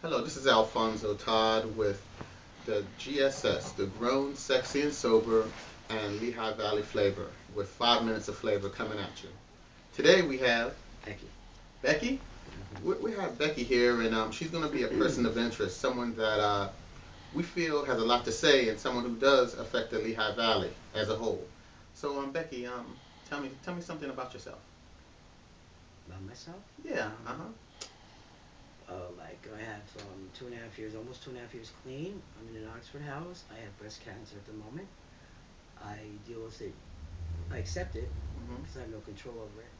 Hello, this is Alfonso Todd with the GSS, the Grown, Sexy, and Sober, and Lehigh Valley Flavor, with 5 minutes of flavor coming at you. Today we have Becky. Becky. We have Becky here, and she's going to be a person of interest, someone that we feel has a lot to say, and someone who does affect the Lehigh Valley as a whole. So, Becky, tell me something about yourself. About myself. Yeah. Uh-huh. Like I have 2.5 years, almost 2.5 years clean. I'm in an Oxford house. I have breast cancer at the moment. I deal with it. I accept it Mm-hmm. because I have no control over it.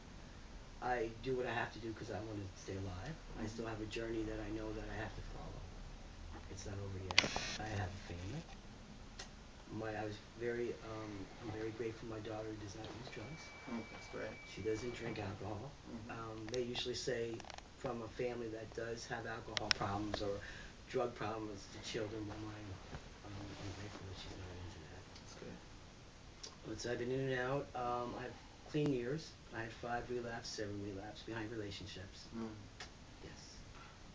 I do what I have to do because I want to stay alive. I still have Mm-hmm. a journey that I know that I have to follow. It's not over yet. I have a family. I'm very grateful. My daughter does not use drugs. Mm, that's great. She doesn't drink alcohol. Mm-hmm. They usually say from a family that does have alcohol problems or drug problems, the children, well, mine, I'm grateful that she's not into that. That's good. But so I've been in and out. I have clean years. I had 5 relapse, 7 relapse behind relationships. Mm. Yes.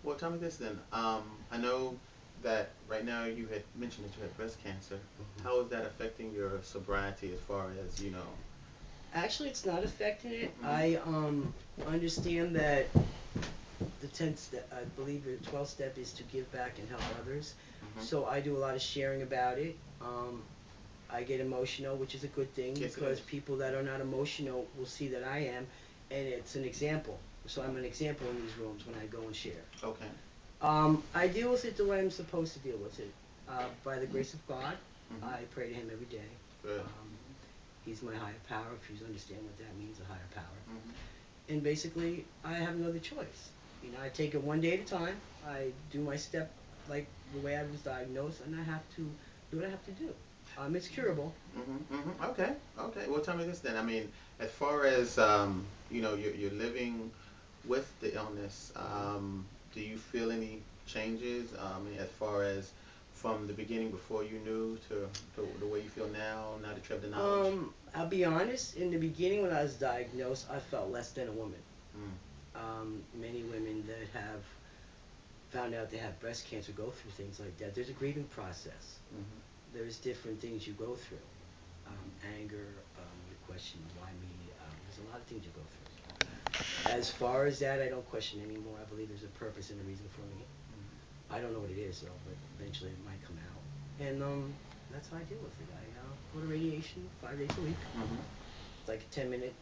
Well, tell me this then. I know that right now you had mentioned that you had breast cancer. How hmm is that affecting your sobriety as far as, you know? Actually, it's not affecting it. Mm-hmm. I understand that the 10th step, I believe the 12th step is to give back and help others. Mm-hmm. So I do a lot of sharing about it. I get emotional, which is a good thing Yes, it because is. people that are not emotional will see that I am, and it's an example. So I'm an example in these rooms when I go and share. Okay. I deal with it the way I'm supposed to deal with it. By the grace of God, Mm-hmm. I pray to Him every day. Good. Um, he's my higher power, if you understand what that means, a higher power. Mm-hmm. And basically, I have another choice. I take it one day at a time. I do my step like the way I was diagnosed, and I have to do what I have to do. It's curable. Mm-hmm. Mm-hmm. Okay. Okay. Well, tell me this then. I mean, as far as you're living with the illness, hmm do you feel any changes? As far as from the beginning before you knew to the way you feel now that you have the knowledge. I'll be honest. In the beginning, when I was diagnosed, I felt less than a woman. Mm. Many women that have found out they have breast cancer go through things like that. There's a grieving process. Mm-hmm. There's different things you go through. Anger. You question why me. There's a lot of things you go through. As far as that, I don't question anymore. I believe there's a purpose and a reason for me. I don't know what it is though, but eventually it might come out. And that's how I deal with it. I go to radiation 5 days a week. Mm-hmm. It's like a 10 minute.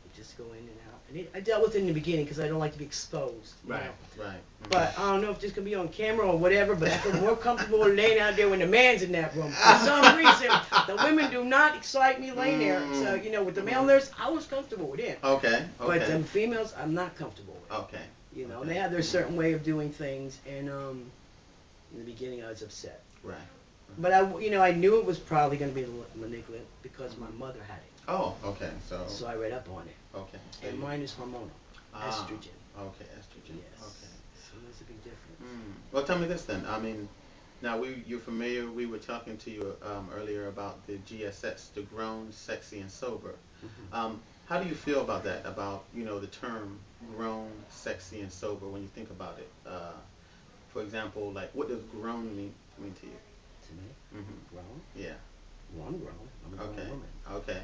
You just go in and out. And I dealt with it in the beginning because I don't like to be exposed, you Right. know. Right. But I don't know if this can be on camera or whatever, but I feel more comfortable laying out there when the man's in that room. For some reason, the women do not excite me laying there. So, Mm. with the male Mm-hmm. nurse, I was comfortable with him. Okay. But Okay. females, I'm not comfortable with. Okay. And Okay. they have their Mm-hmm. certain way of doing things. And in the beginning, I was upset. Right. But Right. I knew it was probably going to be malignant because my Mm-hmm. mother had it. Oh. Okay. So. So I read up on it. Okay. So And you. mine is hormonal, Ah. estrogen. Okay. Estrogen. Okay. Yes. So there's a big difference. Well, tell me this then. I mean, now you're familiar. We were talking to you earlier about the GSS, the grown, sexy, and sober. hmm How do you feel about that? About the term grown, sexy, and sober when you think about it. For example, like what does grown mean to you? To me, Mm-hmm. grown. Yeah. Well, I'm grown. I'm a grown Okay. woman. Okay.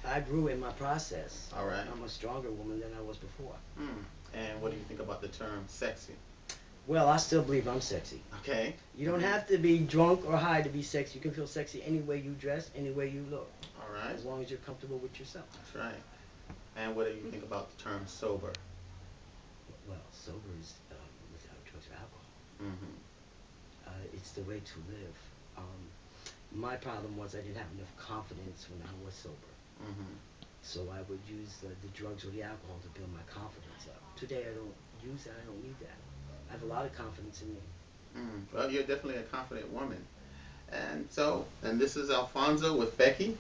I grew in my process. All right. I'm a stronger woman than I was before. And what do you think about the term sexy? Well, I still believe I'm sexy. Okay. You don't Mm-hmm. have to be drunk or high to be sexy. You can feel sexy any way you dress, any way you look, All right. as long as you're comfortable with yourself. That's right. And what do you think about the term sober? Well, sober is without drugs or alcohol. Mm-hmm. It's the way to live. Um, my problem was I didn't have enough confidence when I was sober. Mm-hmm. So I would use the drugs or the alcohol to build my confidence up. Today I don't use that. I don't need that. I have a lot of confidence in me. Well, you're definitely a confident woman. And this is Alfonso with Becky,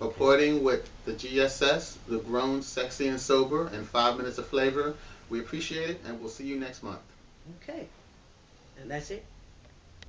Okay. reporting with the GSS, the grown, sexy, and sober, and 5 minutes of flavor. We appreciate it, and we'll see you next month. Okay. And that's it.